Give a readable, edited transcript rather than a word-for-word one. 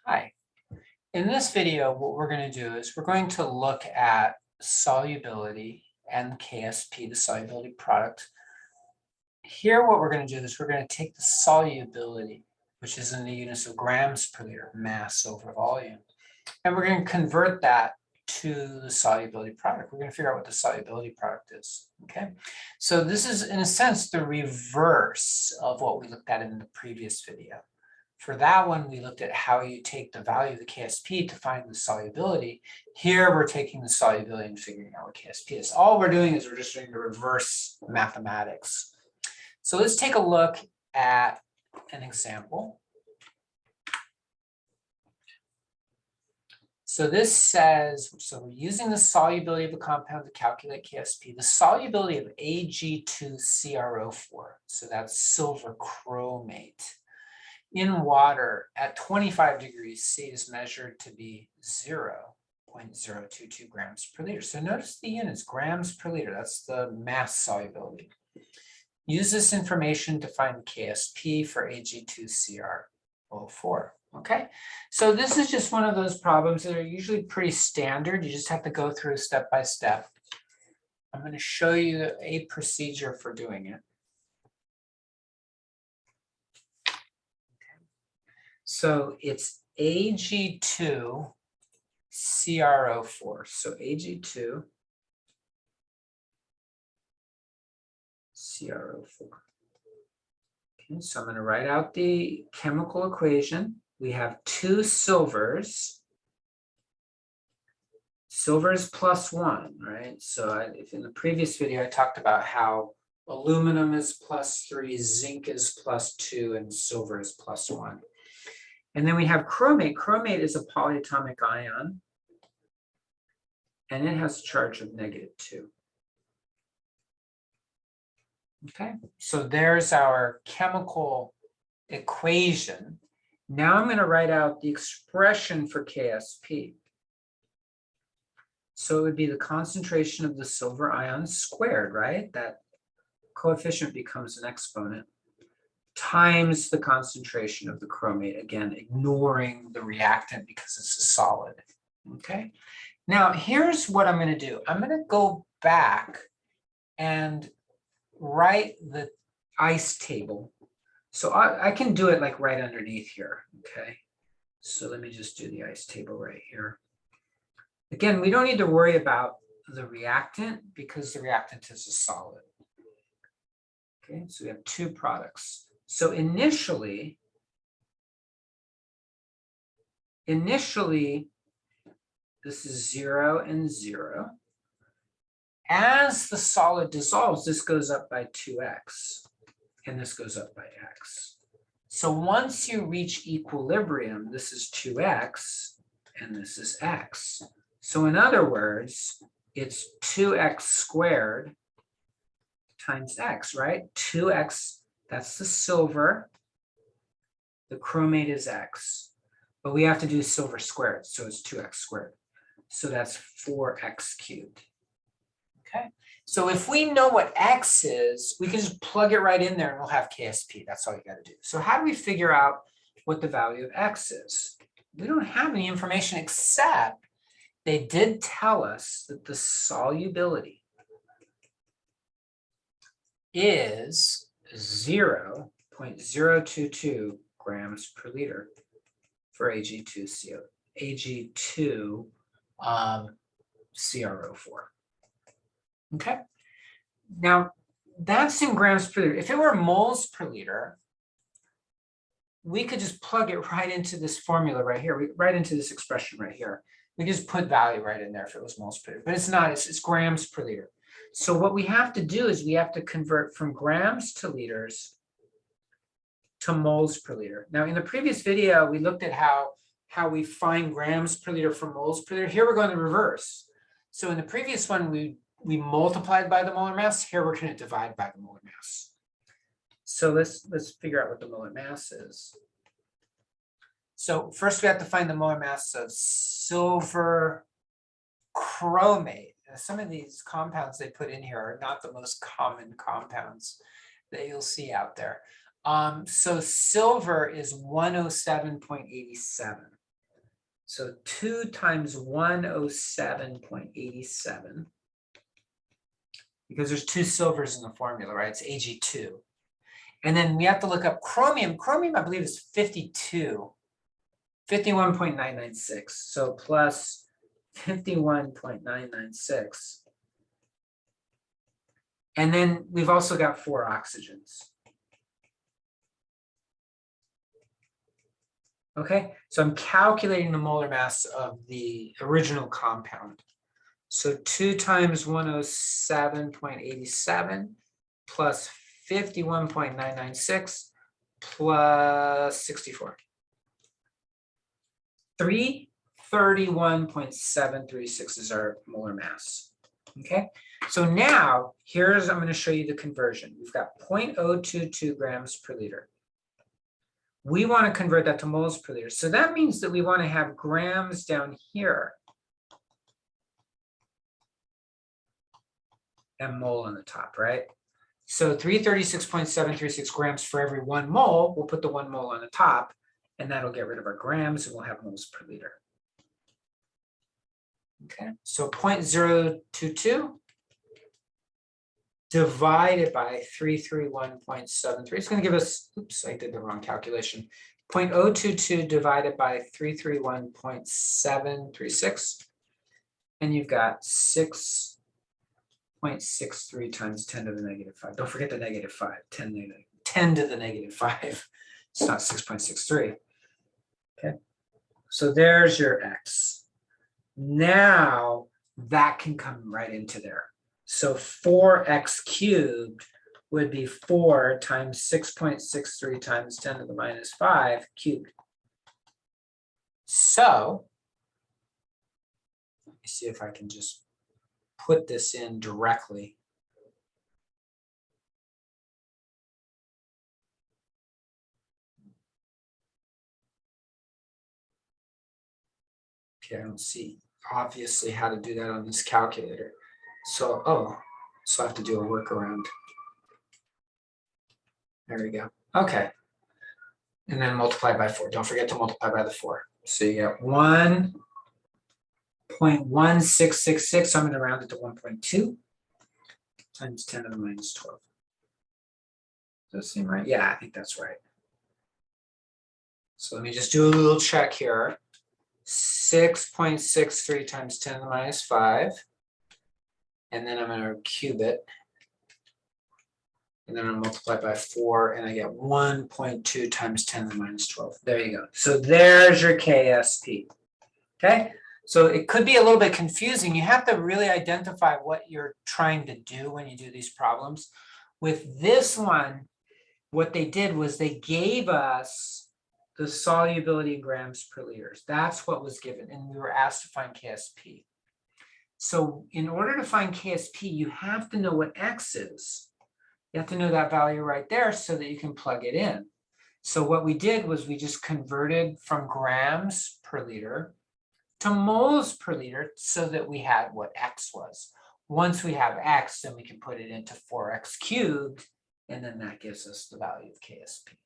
Hi. In this video, what we're going to do is we're going to look at solubility and KSP, the solubility product. Here, what we're going to do is we're going to take the solubility, which is in the units of grams per liter, mass over volume, and we're going to convert that to the solubility product. We're going to figure out what the solubility product is. Okay, so this is, in a sense, the reverse of what we looked at in the previous video. For that one, we looked at how you take the value of the KSP to find the solubility. Here, we're taking the solubility and figuring out what KSP is. All we're doing is we're just doing the reverse mathematics. So let's take a look at an example. So this says, so we're using the solubility of a compound to calculate KSP, the solubility of Ag2CrO4, so that's silver chromate, in water at 25 degrees C is measured to be 0.022 grams per liter. So notice the units, grams per liter, that's the mass solubility. Use this information to find KSP for Ag2CrO4. Okay, so this is just one of those problems that are usually pretty standard. You just have to go through step by step. I'm going to show you a procedure for doing it. So it's Ag2CrO4. So Ag2CrO4. Okay, so I'm going to write out the chemical equation. We have two silvers. Silver is +1, right? So if in the previous video I talked about how aluminum is +3, zinc is +2, and silver is +1. And then we have chromate. Chromate is a polyatomic ion, and it has a charge of -2. Okay, so there's our chemical equation. Now I'm going to write out the expression for KSP. So it would be the concentration of the silver ion squared, right? That coefficient becomes an exponent, times the concentration of the chromate, again, ignoring the reactant because it's a solid. Okay, now here's what I'm going to do. I'm going to go back and write the ice table. So I can do it like right underneath here. Okay, so let me just do the ice table right here. Again, we don't need to worry about the reactant because the reactant is a solid. Okay, so we have two products. So initially, this is 0 and 0. As the solid dissolves, this goes up by 2x, and this goes up by x. So once you reach equilibrium, this is 2x, and this is x. So in other words, it's 2x squared times x, right? 2x, that's the silver. The chromate is x. But we have to do silver squared, so it's 2x squared. So that's 4x cubed. Okay, so if we know what x is, we can just plug it right in there and we'll have KSP. That's all you got to do. So how do we figure out what the value of x is? We don't have any information except they did tell us that the solubility is 0.022 grams per liter for Ag2CrO4. Okay, now that's in grams per liter. If it were moles per liter, we could just plug it right into this formula right here, right into this expression right here. We just put value right in there if it was moles per liter, but it's not, it's grams per liter. So what we have to do is we have to convert from grams to liters to moles per liter. Now in the previous video, we looked at how we find grams per liter from moles per liter. Here we're going to reverse. So in the previous one, we multiplied by the molar mass. Here we're going to divide by the molar mass. So let's figure out what the molar mass is. So first we have to find the molar mass of silver chromate. Now, some of these compounds they put in here are not the most common compounds that you'll see out there. So silver is 107.87. So 2 times 107.87, because there's 2 silvers in the formula, right? It's Ag2. And then we have to look up chromium. Chromium, I believe, is 52, 51.996. So plus 51.996. And then we've also got 4 oxygens. Okay, so I'm calculating the molar mass of the original compound. So 2 times 107.87 plus 51.996 plus 64. 331.736 is our molar mass. Okay, so now I'm going to show you the conversion. We've got 0.022 grams per liter. We want to convert that to moles per liter. So that means that we want to have grams down here and mole on the top, right? So 336.736 grams for every 1 mole. We'll put the 1 mole on the top, and that'll get rid of our grams, and we'll have moles per liter. Okay, so 0.022 divided by 331.73. It's going to give us, oops, I did the wrong calculation. 0.022 divided by 331.736. And you've got 6.63 times 10 to the negative 5. Don't forget the negative 5, 10 to the negative 5. It's not 6.63. Okay, so there's your x. Now that can come right into there. So 4x cubed would be 4 times 6.63 times 10 to the minus 5 cubed. So let me see if I can just put this in directly. Okay, I don't see obviously how to do that on this calculator. So, so I have to do a workaround. There we go. Okay. And then multiply by 4. Don't forget to multiply by the 4. So you get 1.1666. So I'm going to round it to 1.2 times 10 to the minus 12. Does that seem right? Yeah, I think that's right. So let me just do a little check here. 6.63 times 10 to the minus 5. And then I'm going to cube it. And then I'm going to multiply by 4, and I get 1.2 times 10 to the minus 12. There you go. So there's your KSP. Okay? So it could be a little bit confusing. You have to really identify what you're trying to do when you do these problems. With this one, what they did was they gave us the solubility in grams per liter. That's what was given, and we were asked to find KSP. So in order to find KSP, you have to know what X is. You have to know that value right there so that you can plug it in. So what we did was we just converted from grams per liter to moles per liter so that we had what X was. Once we have X, then we can put it into 4x cubed, and then that gives us the value of KSP.